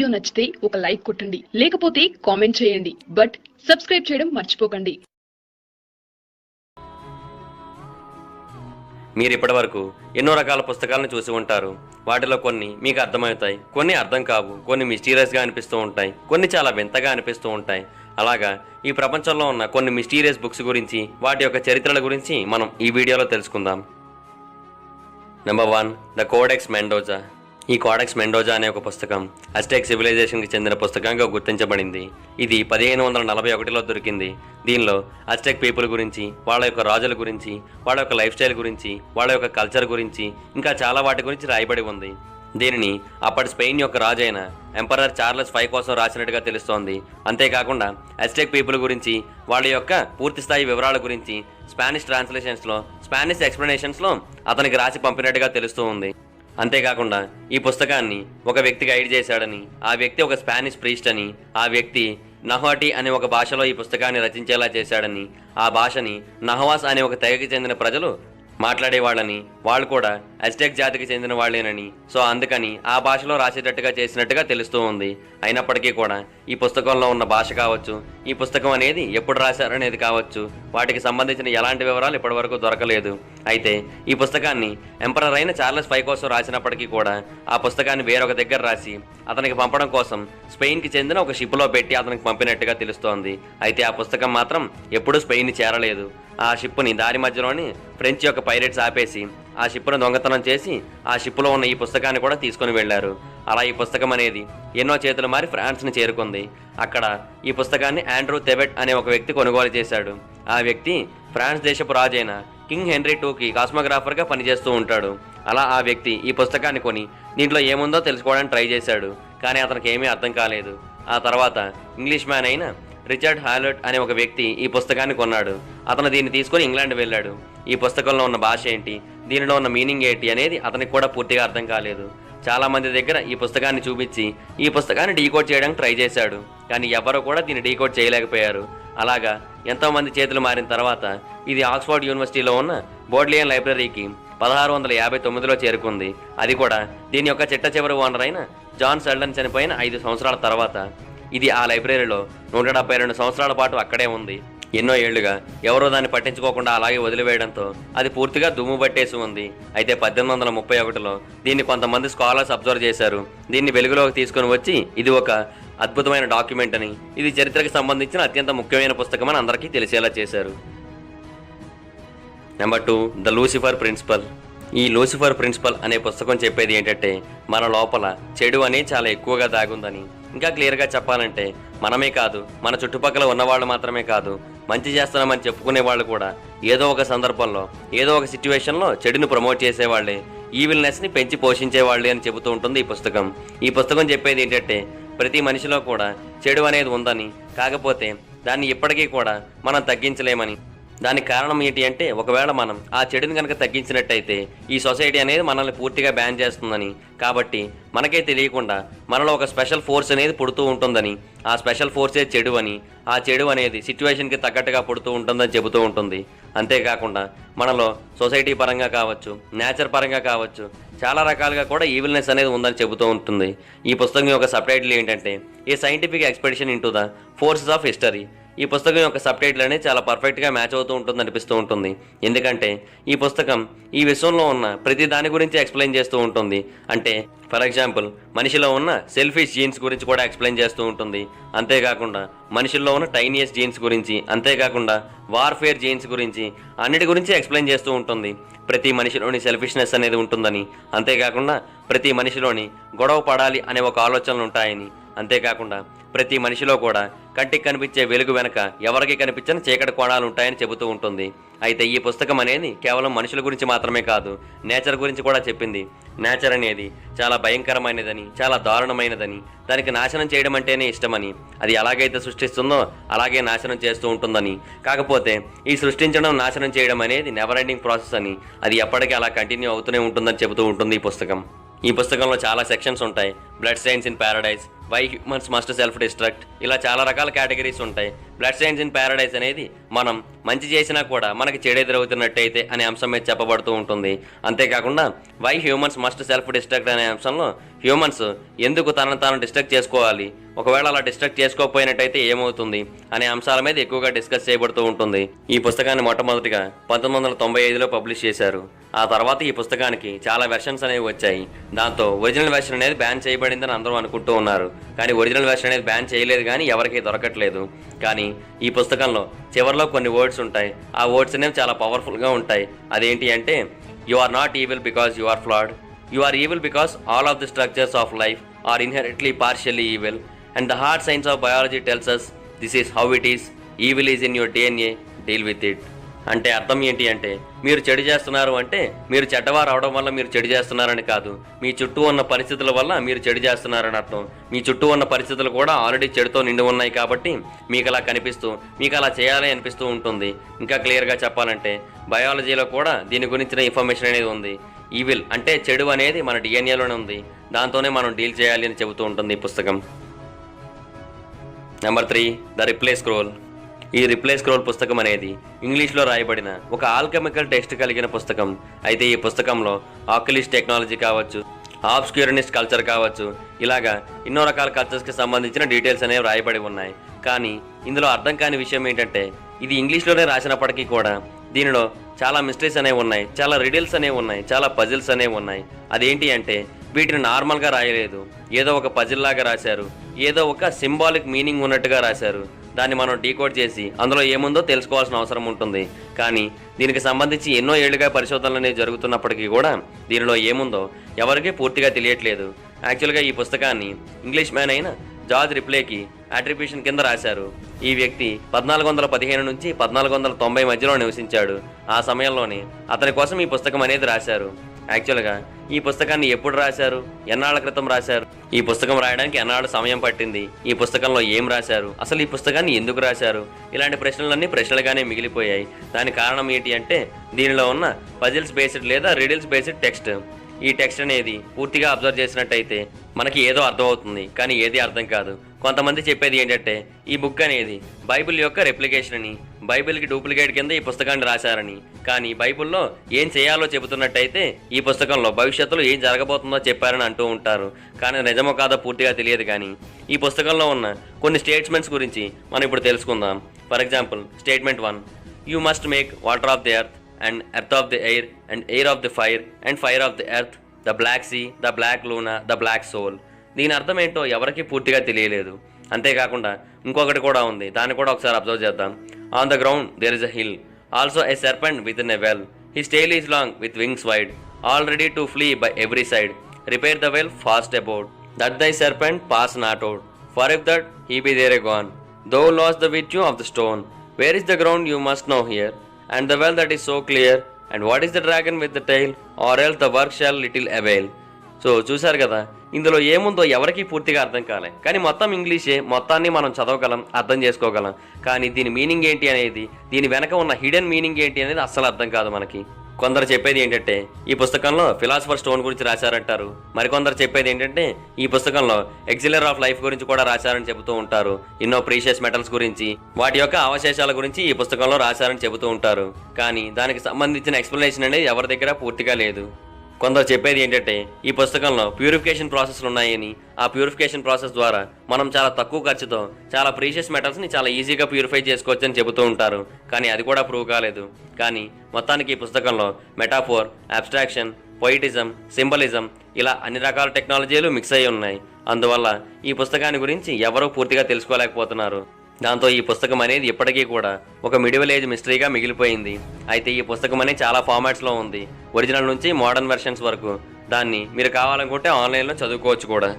Video నచ్చితే ఒక like కొట్టండి, లేకపోతే కామెంట్ చేయండి. బట్ సబ్స్క్రైబ్ చేయడం మర్చిపోకండి. మీరు ఇప్పటివరకు ఎన్నో రకాల పుస్తకాలను చూసి ఉంటారు. వాటిలో కొన్ని మీకు అర్థమవుతాయి, కొన్ని అర్థం కావు, కొన్ని మిస్టీరియస్గా అనిపిస్తూ ఉంటాయి, కొన్ని చాలా వింతగా అనిపిస్తూ ఉంటాయి. అలాగా ఈ ప్రపంచంలో ఉన్న కొన్ని మిస్టీరియస్ బుక్స్ గురించి, వాటి యొక్క చరిత్రల గురించి మనం ఈ వీడియోలో తెలుసుకుందాం. Number 1, the codex Mendoza. ఈ కోడెక్స్ మెండోజా అనే ఒక పుస్తకం అజ్టెక్ సివిలైజేషన్కి చెందిన పుస్తకంగా గుర్తించబడింది. ఇది 1541లో దొరికింది. దీనిలో అజ్టెక్ పీపుల్ గురించి, వాళ్ళ యొక్క రాజుల గురించి, వాళ్ళ యొక్క లైఫ్ స్టైల్ గురించి, వాళ్ళ యొక్క కల్చర్ గురించి, ఇంకా చాలా వాటి గురించి రాయబడి ఉంది. దీనిని అప్పటి స్పెయిన్ యొక్క రాజు అయిన ఎంపరర్ చార్లెస్ 5 కోసం రాసినట్టుగా తెలుస్తోంది. అంతేకాకుండా అజ్టెక్ పీపుల్ గురించి, వాళ్ళ యొక్క పూర్తి స్థాయి వివరాల గురించి స్పానిష్ ట్రాన్స్లేషన్స్లో, స్పానిష్ ఎక్స్ప్లెనేషన్స్లో అతనికి రాసి పంపినట్టుగా తెలుస్తూ ఉంది. అంతేకాకుండా ఈ పుస్తకాన్ని ఒక వ్యక్తి గైడ్ చేశాడని, ఆ వ్యక్తి ఒక స్పానిష్ ప్రీస్ట్ అని, ఆ వ్యక్తి నహోటి అనే ఒక భాషలో ఈ పుస్తకాన్ని రచించేలా చేశాడని, ఆ భాషని నహవాస్ అనే ఒక తెగకి చెందిన ప్రజలు మాట్లాడేవాళ్ళని, వాళ్ళు కూడా అజ్టెక్ జాతికి చెందిన వాళ్ళేనని, సో అందుకని ఆ భాషలో రాసేటట్టుగా చేసినట్టుగా తెలుస్తూ ఉంది. అయినప్పటికీ కూడా ఈ పుస్తకంలో ఉన్న భాష కావచ్చు, ఈ పుస్తకం అనేది ఎప్పుడు రాశారనేది కావచ్చు, వాటికి సంబంధించిన ఎలాంటి వివరాలు ఇప్పటివరకు దొరకలేదు. అయితే ఈ పుస్తకాన్ని ఎంపరర్ అయిన చార్లెస్ 5 కోసం రాసినప్పటికీ కూడా ఆ పుస్తకాన్ని వేరొక దగ్గర రాసి అతనికి పంపడం కోసం స్పెయిన్కి చెందిన ఒక షిప్లో పెట్టి అతనికి పంపినట్టుగా తెలుస్తోంది. అయితే ఆ పుస్తకం మాత్రం ఎప్పుడూ స్పెయిన్ చేరలేదు. ఆ షిప్ని దారి మధ్యలోని ఫ్రెంచ్ యొక్క పైరేట్స్ ఆపేసి ఆ షిప్ను దొంగతనం చేసి ఆ షిప్లో ఉన్న ఈ పుస్తకాన్ని కూడా తీసుకుని వెళ్లారు. అలా ఈ పుస్తకం అనేది ఎన్నో చేతులు మారి ఫ్రాన్స్ని చేరుకుంది. అక్కడ ఈ పుస్తకాన్ని ఆండ్రూ థెబెట్ అనే ఒక వ్యక్తి కొనుగోలు చేశాడు. ఆ వ్యక్తి ఫ్రాన్స్ దేశపు రాజైన కింగ్ హెన్రీ 2కి కాస్మోగ్రాఫర్గా పనిచేస్తూ ఉంటాడు. అలా ఆ వ్యక్తి ఈ పుస్తకాన్ని కొని దీంట్లో ఏముందో తెలుసుకోవడానికి ట్రై చేశాడు, కానీ అతనికి ఏమీ అర్థం కాలేదు. ఆ తర్వాత ఇంగ్లీష్ మ్యాన్ అయిన రిచర్డ్ హాలెట్ అనే ఒక వ్యక్తి ఈ పుస్తకాన్ని కొన్నాడు. అతను దీన్ని తీసుకొని ఇంగ్లాండ్ వెళ్ళాడు. ఈ పుస్తకంలో ఉన్న భాష ఏంటి, దీనిలో ఉన్న మీనింగ్ ఏంటి అనేది అతనికి కూడా పూర్తిగా అర్థం కాలేదు. చాలా మంది దగ్గర ఈ పుస్తకాన్ని చూపించి ఈ పుస్తకాన్ని డీకోడ్ చేయడానికి ట్రై చేశాడు, కానీ ఎవరూ కూడా దీన్ని డీకోడ్ చేయలేకపోయారు. అలాగా ఎంతోమంది చేతులు మారిన తర్వాత ఇది ఆక్స్ఫర్డ్ యూనివర్సిటీలో ఉన్న బోడ్లియన్ లైబ్రరీకి 1659లో చేరుకుంది. అది కూడా దీని యొక్క చిట్ట చివరి ఓనర్ అయిన జాన్ సెల్డన్ చనిపోయిన 5 సంవత్సరాల తర్వాత. ఇది ఆ లైబ్రరీలో 172 సంవత్సరాల పాటు అక్కడే ఉంది. ఎన్నో ఏళ్లుగా ఎవరో దాన్ని పట్టించుకోకుండా అలాగే వదిలివేయడంతో అది పూర్తిగా దుమ్ము పట్టేసి ఉంది. అయితే 1831లో దీన్ని కొంతమంది స్కాలర్స్ అబ్జర్వ్ చేశారు. దీన్ని వెలుగులోకి తీసుకుని వచ్చి ఇది ఒక అద్భుతమైన డాక్యుమెంట్ అని, ఇది చరిత్రకు సంబంధించిన అత్యంత ముఖ్యమైన పుస్తకం అని అందరికీ తెలిసేలా చేశారు. Number 2, the Lucifer principle. ఈ లూసిఫర్ ప్రిన్సిపల్ అనే పుస్తకం చెప్పేది ఏంటంటే మన లోపల చెడు అనేది చాలా ఎక్కువగా దాగుందని. ఇంకా క్లియర్గా చెప్పాలంటే మనమే కాదు, మన చుట్టుపక్కల ఉన్నవాళ్ళు మాత్రమే కాదు, మంచి చేస్తున్నామని చెప్పుకునే వాళ్ళు కూడా ఏదో ఒక సందర్భంలో, ఏదో ఒక సిచ్యువేషన్లో చెడుని ప్రమోట్ చేసేవాళ్ళే, ఈవిల్నెస్ని పెంచి పోషించేవాళ్ళే అని చెబుతూ ఉంటుంది ఈ పుస్తకం. ఈ పుస్తకం చెప్పేది ఏంటంటే ప్రతి మనిషిలో కూడా చెడు అనేది ఉందని, కాకపోతే దాన్ని ఇప్పటికీ కూడా మనం తగ్గించలేమని. దానికి కారణం ఏంటి అంటే ఒకవేళ మనం ఆ చెడుని కనుక తగ్గించినట్టయితే ఈ సొసైటీ అనేది మనల్ని పూర్తిగా బ్యాన్ చేస్తుందని, కాబట్టి మనకే తెలియకుండా మనలో ఒక స్పెషల్ ఫోర్స్ అనేది పుడుతూ ఉంటుందని, ఆ స్పెషల్ ఫోర్సే చెడు అని, ఆ చెడు అనేది సిచ్యువేషన్కి తగ్గట్టుగా పుడుతూ ఉంటుందని చెబుతూ ఉంటుంది. అంతేకాకుండా మనలో సొసైటీ పరంగా కావచ్చు, నేచర్ పరంగా కావచ్చు, చాలా రకాలుగా కూడా ఈవిల్నెస్ అనేది ఉందని చెబుతూ ఉంటుంది. ఈ పుస్తకం యొక్క సబ్ టైటిల్ ఏంటంటే a scientific expedition into the forces of history. ఈ పుస్తకం యొక్క సబ్ టైటిల్ అనేది చాలా పర్ఫెక్ట్గా మ్యాచ్ అవుతూ ఉంటుంది అనిపిస్తూ ఉంటుంది. ఎందుకంటే ఈ పుస్తకం ఈ విశ్వంలో ఉన్న ప్రతి దాని గురించి ఎక్స్ప్లెయిన్ చేస్తూ ఉంటుంది. అంటే ఫర్ ఎగ్జాంపుల్ మనిషిలో ఉన్న సెల్ఫిష్ జీన్స్ గురించి కూడా ఎక్స్ప్లెయిన్ చేస్తూ ఉంటుంది. అంతేకాకుండా మనుషుల్లో ఉన్న టైనియస్ జీన్స్ గురించి, అంతేకాకుండా వార్ఫేర్ జీన్స్ గురించి, అన్నిటి గురించి ఎక్స్ప్లెయిన్ చేస్తూ ఉంటుంది. ప్రతి మనిషిలోని సెల్ఫిష్నెస్ అనేది ఉంటుందని, అంతేకాకుండా ప్రతి మనిషిలోని గొడవ పడాలి అనే ఒక ఆలోచనలు ఉంటాయని, అంతేకాకుండా ప్రతి మనిషిలో కూడా కంటికి కనిపించే వెలుగు వెనక ఎవరికి కనిపించని చీకటి కోణాలు ఉంటాయని చెబుతూ ఉంటుంది. అయితే ఈ పుస్తకం అనేది కేవలం మనుషుల గురించి మాత్రమే కాదు, నేచర్ గురించి కూడా చెప్పింది. నేచర్ అనేది చాలా భయంకరమైనదని, చాలా దారుణమైనదని, దానికి నాశనం చేయడం అంటేనే ఇష్టమని, అది ఎలాగైతే సృష్టిస్తుందో అలాగే నాశనం చేస్తూ ఉంటుందని, కాకపోతే ఈ సృష్టించడం, నాశనం చేయడం అనేది నెవర్ ఎండింగ్ ప్రాసెస్ అని, అది ఎప్పటికీ అలా కంటిన్యూ అవుతూనే ఉంటుందని చెబుతూ ఉంటుంది ఈ పుస్తకం. ఈ పుస్తకంలో చాలా సెక్షన్స్ ఉంటాయి. Blood science in paradise, why humans must self destruct, ఇలా చాలా రకాల కేటగిరీస్ ఉంటాయి. బ్లడ్ సైన్స్ ఇన్ ప్యారడైజ్ అనేది మనం మంచి చేసినా కూడా మనకి చెడు ఎదురవుతున్నట్టయితే అనే అంశం మీద చెప్పబడుతూ ఉంటుంది. అంతేకాకుండా why humans must self destruct అనే అంశంలో హ్యూమన్స్ ఎందుకు తనను తాను డిస్ట్రక్ట్ చేసుకోవాలి, ఒకవేళ అలా డిస్ట్రక్ట్ చేసుకోకపోయినట్టయితే ఏమవుతుంది అనే అంశాల మీద ఎక్కువగా డిస్కస్ చేయబడుతూ ఉంటుంది. ఈ పుస్తకాన్ని మొట్టమొదటిగా 1995లో పబ్లిష్ చేశారు. ఆ తర్వాత ఈ పుస్తకానికి చాలా వెర్షన్స్ అనేవి వచ్చాయి. దాంతో ఒరిజినల్ వెర్షన్ అనేది బ్యాన్ చేయబడిందని అందరూ అనుకుంటూ ఉన్నారు. కానీ ఒరిజినల్ వెర్షన్ అనేది బ్యాన్ చేయలేదు, కానీ ఎవరికి దొరకట్లేదు. కానీ ఈ పుస్తకంలో చివరిలో కొన్ని వర్డ్స్ ఉంటాయి. ఆ వర్డ్స్ అనేవి చాలా పవర్ఫుల్గా ఉంటాయి. అదేంటి అంటే, you are not evil because you are flawed, you are evil because all of the structures of life are inherently partially evil and the hard science of biology tells us this is how it is, evil is in your DNA, deal with it. అంటే అర్థం ఏంటి అంటే, మీరు చెడు చేస్తున్నారు అంటే మీరు చెడ్డవారు అవడం వల్ల మీరు చెడు చేస్తున్నారని కాదు, మీ చుట్టూ ఉన్న పరిస్థితుల వల్ల మీరు చెడు చేస్తున్నారని అర్థం. మీ చుట్టూ ఉన్న పరిస్థితులు కూడా ఆల్రెడీ చెడుతో నిండి ఉన్నాయి కాబట్టి మీకు అలా కనిపిస్తూ మీకు అలా చేయాలి అనిపిస్తూ ఉంటుంది. ఇంకా క్లియర్గా చెప్పాలంటే బయాలజీలో కూడా దీని గురించిన ఇన్ఫర్మేషన్ అనేది ఉంది. ఈవిల్ అంటే చెడు అనేది మన డిఎన్ఏలోనే ఉంది, దాంతోనే మనం డీల్ చేయాలి అని చెబుతూ ఉంటుంది ఈ పుస్తకం. Number 3, the replay scroll. ఈ రిప్లే స్క్రోల్ పుస్తకం అనేది ఇంగ్లీష్లో రాయబడిన ఒక ఆల్కెమికల్ టెక్స్ట్ కలిగిన పుస్తకం. అయితే ఈ పుస్తకంలో ఆక్యులిస్ట్ టెక్నాలజీ కావచ్చు, ఆబ్స్క్యూరినిస్ట్ కల్చర్ కావచ్చు, ఇలాగా ఎన్నో రకాల కల్చర్స్కి సంబంధించిన డీటెయిల్స్ అనేవి రాయబడి ఉన్నాయి. కానీ ఇందులో అర్థం కాని విషయం ఏంటంటే, ఇది ఇంగ్లీష్లోనే రాసినప్పటికీ కూడా దీనిలో చాలా మిస్టరీస్ అనేవి ఉన్నాయి, చాలా రిడిల్స్ అనేవి ఉన్నాయి, చాలా పజిల్స్ అనేవి ఉన్నాయి. అదేంటి అంటే, వీటిని నార్మల్గా రాయలేదు, ఏదో ఒక పజిల్ లాగా రాశారు, ఏదో ఒక సింబాలిక్ మీనింగ్ ఉన్నట్టుగా రాశారు. దాన్ని మనం డీకోడ్ చేసి అందులో ఏముందో తెలుసుకోవాల్సిన అవసరం ఉంటుంది. కానీ దీనికి సంబంధించి ఎన్నో ఏళ్లుగా పరిశోధనలు అనేవి జరుగుతున్నప్పటికీ కూడా దీనిలో ఏముందో ఎవరికీ పూర్తిగా తెలియట్లేదు. యాక్చువల్గా ఈ పుస్తకాన్ని ఇంగ్లీష్ మ్యాన్ అయిన జార్జ్ రిప్లేకి అట్రిబ్యూషన్ కింద రాశారు. ఈ వ్యక్తి 1415 నుంచి 1490 మధ్యలో నివసించాడు. ఆ సమయంలోనే అతని కోసం ఈ పుస్తకం అనేది రాశారు. యాక్చువల్గా ఈ పుస్తకాన్ని ఎప్పుడు రాశారు, ఎన్నాళ్ల క్రితం రాశారు, ఈ పుస్తకం రాయడానికి ఎన్నాళ్ళు సమయం పట్టింది, ఈ పుస్తకంలో ఏం రాశారు, అసలు ఈ పుస్తకాన్ని ఎందుకు రాశారు, ఇలాంటి ప్రశ్నలన్నీ ప్రశ్నలుగానే మిగిలిపోయాయి. దానికి కారణం ఏంటి అంటే, దీనిలో ఉన్న పజిల్స్ బేస్డ్ లేదా రిడిల్స్ బేస్డ్ టెక్స్ట్. ఈ టెక్స్ట్ అనేది పూర్తిగా అబ్జర్వ్ చేసినట్టయితే మనకి ఏదో అర్థమవుతుంది, కానీ ఏది అర్థం కాదు. కొంతమంది చెప్పేది ఏంటంటే, ఈ బుక్ అనేది బైబిల్ యొక్క రెప్లికేషన్ అని, బైబిల్కి డూప్లికేట్ కింద ఈ పుస్తకాన్ని రాశారని. కానీ బైబిల్లో ఏం చేయాలో చెబుతున్నట్టయితే ఈ పుస్తకంలో భవిష్యత్తులో ఏం జరగబోతుందో చెప్పారని అంటూ ఉంటారు. కానీ నిజమో కాదో పూర్తిగా తెలియదు. కానీ ఈ పుస్తకంలో ఉన్న కొన్ని స్టేట్మెంట్స్ గురించి మనం ఇప్పుడు తెలుసుకుందాం. For example, statement 1, you must make water of the earth and earth of the air and air of the fire and fire of the earth, the black sea, the black Luna, the black soul. దీని అర్థం ఏంటో ఎవరికీ పూర్తిగా తెలియలేదు. అంతేకాకుండా ఇంకొకటి కూడా ఉంది, దాన్ని కూడా ఒకసారి అబ్జర్వ్ చేద్దాం. On the ground there is a hill, also a serpent with in a well, his tail is long with wings wide, all ready to flee by every side, repair the well fast about, that thy serpent pass not out, for if that he be there a gone, though lose the virtue of the stone, where is the ground you must know here, and the well that is so clear, and what is the dragon with the tail, or else the work shall little avail. So చూశారు కదా, ఇందులో ఏముందో ఎవరికీ పూర్తిగా అర్థం కాలే. కానీ మొత్తం ఇంగ్లీషే, మొత్తాన్ని మనం చదవగలం, అర్థం చేసుకోగలం. కానీ దీని మీనింగ్ ఏంటి అనేది, దీని వెనక ఉన్న హిడెన్ మీనింగ్ ఏంటి అనేది అస్సలు అర్థం కాదు మనకి. కొందరు చెప్పేది ఏంటంటే, ఈ పుస్తకంలో ఫిలాసఫర్ స్టోన్ గురించి రాశారంటారు. మరికొందరు చెప్పేది ఏంటంటే, ఈ పుస్తకంలో ఎగ్జిలర్ ఆఫ్ లైఫ్ గురించి కూడా రాశారని చెబుతూ ఉంటారు. ఎన్నో ప్రీషియస్ మెటల్స్ గురించి, వాటి యొక్క అవశేషాల గురించి ఈ పుస్తకంలో రాశారని చెబుతూ ఉంటారు. కానీ దానికి సంబంధించిన ఎక్స్ప్లెనేషన్ అనేది ఎవరి దగ్గర పూర్తిగా లేదు. కొందరు చెప్పేది ఏంటంటే, ఈ పుస్తకంలో ప్యూరిఫికేషన్ ప్రాసెస్లు ఉన్నాయని, ఆ ప్యూరిఫికేషన్ ప్రాసెస్ ద్వారా మనం చాలా తక్కువ ఖర్చుతో చాలా ప్రీషియస్ మెటల్స్ని చాలా ఈజీగా ప్యూరిఫై చేసుకోవచ్చు అని చెబుతూ ఉంటారు. కానీ అది కూడా ప్రూవ్ కాలేదు. కానీ మొత్తానికి ఈ పుస్తకంలో మెటాఫోర్, అబ్స్ట్రాక్షన్, పొయిటిజం, సింబలిజం ఇలా అన్ని రకాల టెక్నాలజీలు మిక్స్ అయి ఉన్నాయి. అందువల్ల ఈ పుస్తకాన్ని గురించి ఎవరూ పూర్తిగా తెలుసుకోలేకపోతున్నారు. దాంతో ఈ పుస్తకం అనేది ఇప్పటికీ కూడా ఒక మిడివల్ ఏజ్ మిస్టరీగా మిగిలిపోయింది. అయితే ఈ పుస్తకం అనేది చాలా ఫార్మాట్స్లో ఉంది, ఒరిజినల్ నుంచి మోడర్న్ వెర్షన్స్ వరకు. దాన్ని మీరు కావాలనుకుంటే ఆన్లైన్లో చదువుకోవచ్చు కూడా.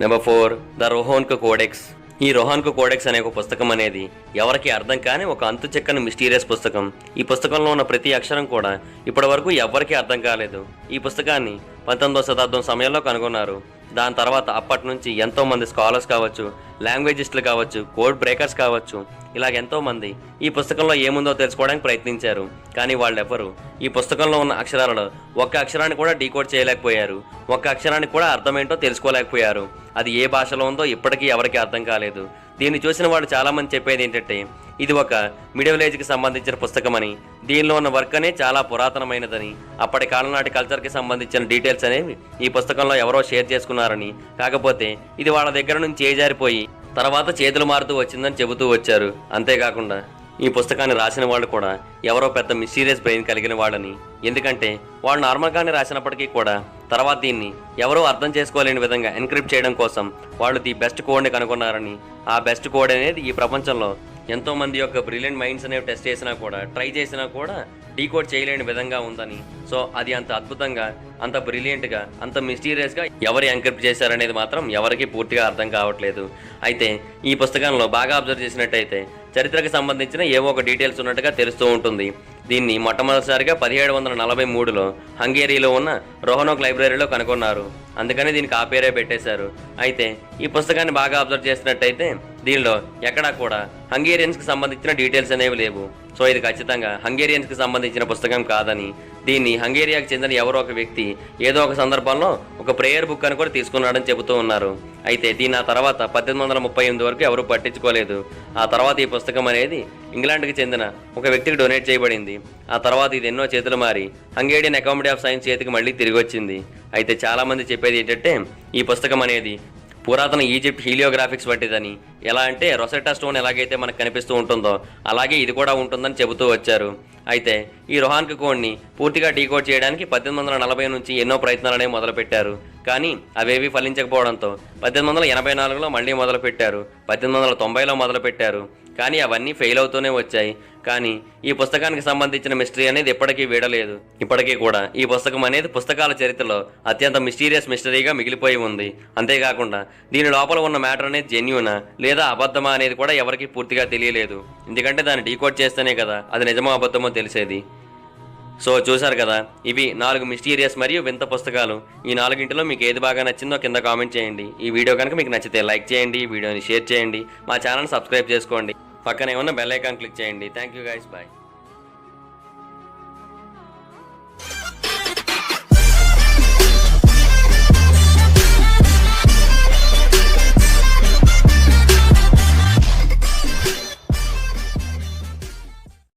Number 4, the Rohonc codex. ఈ రోహన్క్ కోడెక్స్ అనే ఒక పుస్తకం అనేది ఎవరికి అర్థం కాని ఒక అంతు చెక్కని మిస్టీరియస్ పుస్తకం. ఈ పుస్తకంలో ఉన్న ప్రతి అక్షరం కూడా ఇప్పటి వరకు ఎవరికీ అర్థం కాలేదు. ఈ పుస్తకాన్ని 19వ శతాబ్దం సమయంలో కనుగొన్నారు. దాని తర్వాత అప్పటి నుంచి ఎంతోమంది స్కాలర్స్ కావచ్చు, లాంగ్వేజిస్టులు కావచ్చు, కోడ్ బ్రేకర్స్ కావచ్చు, ఇలాగ ఎంతోమంది ఈ పుస్తకంలో ఏముందో తెలుసుకోవడానికి ప్రయత్నించారు. కానీ వాళ్ళెవ్వరూ ఈ పుస్తకంలో ఉన్న అక్షరాలలో ఒక్క అక్షరాన్ని కూడా డీకోడ్ చేయలేకపోయారు, ఒక్క అక్షరానికి కూడా అర్థమేంటో తెలుసుకోలేకపోయారు. అది ఏ భాషలో ఉందో ఇప్పటికీ ఎవరికీ అర్థం కాలేదు. దీన్ని చూసిన వాళ్ళు చాలామంది చెప్పేది ఏంటంటే, ఇది ఒక మిడిల్ ఏజ్కి సంబంధించిన పుస్తకమని, దీనిలో ఉన్న వర్క్ అనే చాలా పురాతనమైనదని, అప్పటి కాలం నాటి కల్చర్కి సంబంధించిన డీటెయిల్స్ అనేవి ఈ పుస్తకంలో ఎవరో షేర్ చేసుకున్నారని, కాకపోతే ఇది వాళ్ళ దగ్గర నుంచి చేజారిపోయి తర్వాత చేతులు మారుతూ వచ్చిందని చెబుతూ వచ్చారు. అంతేకాకుండా ఈ పుస్తకాన్ని రాసిన వాళ్ళు కూడా ఎవరో పెద్ద మిస్టీరియస్ బ్రెయిన్ కలిగిన వాళ్ళని, ఎందుకంటే వాళ్ళు నార్మల్గానే రాసినప్పటికీ కూడా తర్వాత దీన్ని ఎవరో అర్థం చేసుకోలేని విధంగా ఎన్క్రిప్ట్ చేయడం కోసం వాళ్ళు ది బెస్ట్ కోడ్ని కనుగొన్నారని, ఆ బెస్ట్ కోడ్ అనేది ఈ ప్రపంచంలో ఎంతో మంది యొక్క బ్రిలియంట్ మైండ్స్ అనేవి టెస్ట్ చేసినా కూడా, ట్రై చేసినా కూడా డీకోడ్ చేయలేని విధంగా ఉందని, సో అది అంత అద్భుతంగా, అంత బ్రిలియంట్గా, అంత మిస్టీరియస్గా ఎవరు ఎన్క్రిప్ట్ చేశారనేది మాత్రం ఎవరికి పూర్తిగా అర్థం కావట్లేదు. అయితే ఈ పుస్తకంలో బాగా అబ్జర్వ్ చేసినట్టయితే చరిత్రకు సంబంధించిన ఏవో ఒక డీటెయిల్స్ ఉన్నట్టుగా తెలుస్తూ ఉంటుంది. దీన్ని మొట్టమొదటిసారిగా 1743లో హంగేరీలో ఉన్న రోహనోక్ లైబ్రరీలో కనుగొన్నారు. అందుకని దీనికి ఆ పేరే పెట్టేశారు. అయితే ఈ పుస్తకాన్ని బాగా అబ్జర్వ్ చేసినట్టయితే దీనిలో ఎక్కడా కూడా హంగేరియన్స్కి సంబంధించిన డీటెయిల్స్ అనేవి లేవు. సో ఇది ఖచ్చితంగా హంగేరియన్స్కి సంబంధించిన పుస్తకం కాదని, దీన్ని హంగేరియాకి చెందిన ఎవరో ఒక వ్యక్తి ఏదో ఒక సందర్భంలో ఒక ప్రేయర్ బుక్ అని కూడా తీసుకున్నాడని చెబుతూ ఉన్నారు. అయితే దీని ఆ తర్వాత 1838 వరకు ఎవరూ పట్టించుకోలేదు. ఆ తర్వాత ఈ పుస్తకం అనేది ఇంగ్లాండ్కి చెందిన ఒక వ్యక్తికి డొనేట్ చేయబడింది. ఆ తర్వాత ఇది ఎన్నో చేతులు మారి హంగేరియన్ అకాడమీ ఆఫ్ సైన్స్ చేతికి మళ్ళీ తిరిగి వచ్చింది. అయితే చాలామంది చెప్పేది ఏంటంటే ఈ పుస్తకం అనేది పురాతన ఈజిప్ట్ హీలియోగ్రాఫిక్స్ వంటిదని, ఎలా అంటే రొసెటా స్టోన్ ఎలాగైతే మనకు కనిపిస్తూ ఉంటుందో అలాగే ఇది కూడా ఉంటుందని చెబుతూ వచ్చారు. అయితే ఈ రోహాన్క్ కోడ్ని పూర్తిగా డీకోడ్ చేయడానికి 1840 నుంచి ఎన్నో ప్రయత్నాలనే మొదలుపెట్టారు. కానీ అవేవి ఫలించకపోవడంతో 1884లో మళ్ళీ మొదలుపెట్టారు, 1890లో మొదలుపెట్టారు. కానీ అవన్నీ ఫెయిల్ అవుతూనే వచ్చాయి. కానీ ఈ పుస్తకానికి సంబంధించిన మిస్టరీ అనేది ఎప్పటికీ వీడలేదు. ఇప్పటికీ కూడా ఈ పుస్తకం అనేది పుస్తకాల చరిత్రలో అత్యంత మిస్టీరియస్ మిస్టరీగా మిగిలిపోయి ఉంది. అంతేకాకుండా దీని లోపల ఉన్న మ్యాటర్ అనేది జెన్యూనా లేదా అబద్ధమా అనేది కూడా ఎవరికీ పూర్తిగా తెలియలేదు. ఎందుకంటే దాన్ని డీకోడ్ చేస్తేనే కదా అది నిజమో అబద్ధమో తెలిసేది. సో చూసారు కదా, ఇవి 4 మిస్టీరియస్ మరియు వింత పుస్తకాలు. ఈ 4ంటిలో మీకు ఏది బాగా నచ్చిందో కింద కామెంట్ చేయండి. ఈ వీడియో కనుక మీకు నచ్చితే లైక్ చేయండి, ఈ వీడియోని షేర్ చేయండి, మా ఛానల్ సబ్స్క్రైబ్ చేసుకోండి, పక్కనే ఉన్న బెల్ ఐకాన్ క్లిక్ చేయండి. Thank you guys, bye.